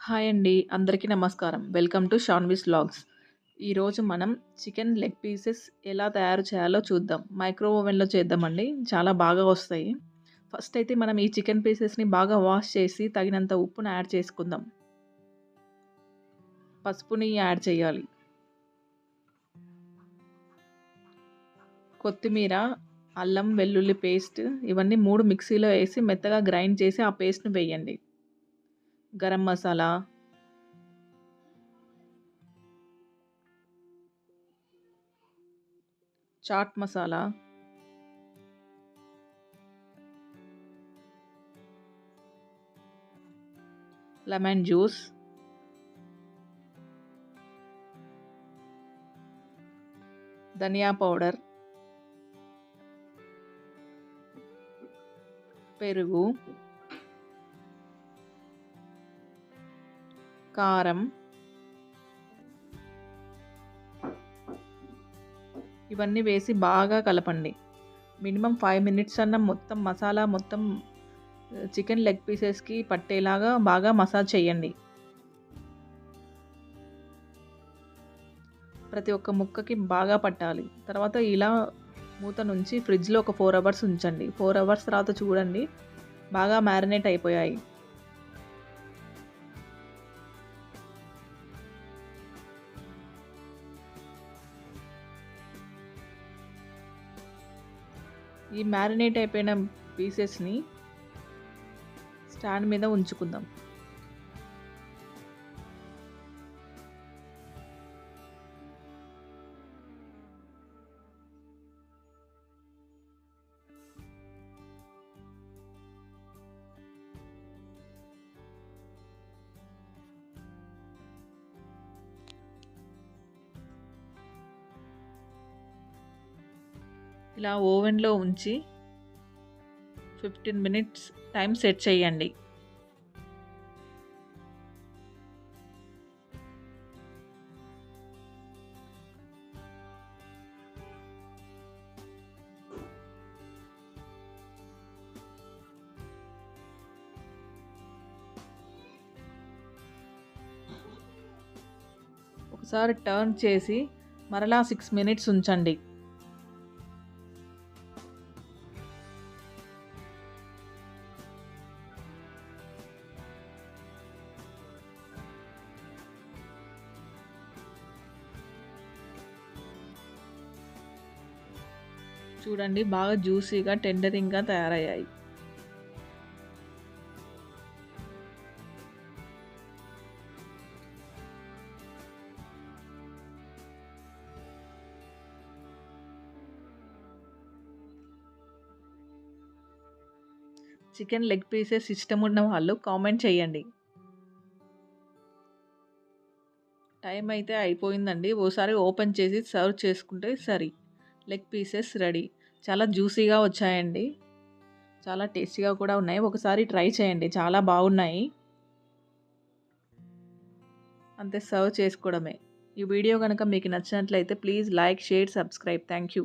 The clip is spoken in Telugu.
హాయ్ అండి. అందరికీ నమస్కారం. Welcome to Shanvi's vlogs. ఈరోజు మనం చికెన్ లెగ్ పీసెస్ ఎలా తయారు చేయాలో చూద్దాం. మైక్రో ఓవెన్‌లో చేద్దామండి. చాలా బాగా వస్తాయి. ఫస్ట్ అయితే మనం ఈ చికెన్ పీసెస్‌ని బాగా వాష్ చేసి తగినంత ఉప్పును యాడ్ చేసుకుందాం. పసుపుని యాడ్ చేయాలి. కొత్తిమీర, అల్లం వెల్లుల్లి పేస్ట్ ఇవన్నీ 3 మిక్సీలో ఏసి మెత్తగా గ్రైండ్ చేసి ఆ పేస్ట్‌ని వేయండి. Garam masala, chaat masala, lemon juice, dhania powder, పెరుగు, కారం ఇవన్నీ వేసి బాగా కలపండి. మినిమమ్ 5 మినిట్స్ అన్న మొత్తం మసాలా మొత్తం చికెన్ లెగ్ పీసెస్‌కి పట్టేలాగా బాగా మసాజ్ చేయండి. ప్రతి ఒక్క ముక్కకి బాగా పట్టాలి. తర్వాత ఇలా మూత నుంచి ఫ్రిడ్జ్‌లో ఒక 4 అవర్స్ ఉంచండి. 4 అవర్స్ తర్వాత చూడండి బాగా మ్యారినేట్ అయిపోయాయి. ఈ మ్యారినేట్ అయిపోయిన పీసెస్‌ని స్టాండ్ మీద ఉంచుకుందాం. ఇలా ఓవెన్‌లో ఉంచి 15 మినిట్స్ టైం సెట్ చేయండి. ఒకసారి టర్న్ చేసి మరలా 6 మినిట్స్ ఉంచండి. చూడండి బాగా జ్యూసీగా, టెండరింగ్‌గా తయారయ్యాయి. చికెన్ లెగ్ పీసెస్ ఇష్టమున్న వాళ్ళు కామెంట్ చేయండి. టైం అయితే అయిపోయిందండి. ఓసారి ఓపెన్ చేసి సర్వ్ చేసుకుంటే సరి. Leg pieces ready. చాలా జ్యూసీగా వచ్చాయండి. చాలా టేస్టీగా కూడా ఉన్నాయి. ఒకసారి ట్రై చేయండి. చాలా బాగున్నాయి. అంతే సర్వ్ చేసుకోవడమే. ఈ వీడియో గనుక మీకు నచ్చినట్లయితే please like, share, subscribe. Thank you.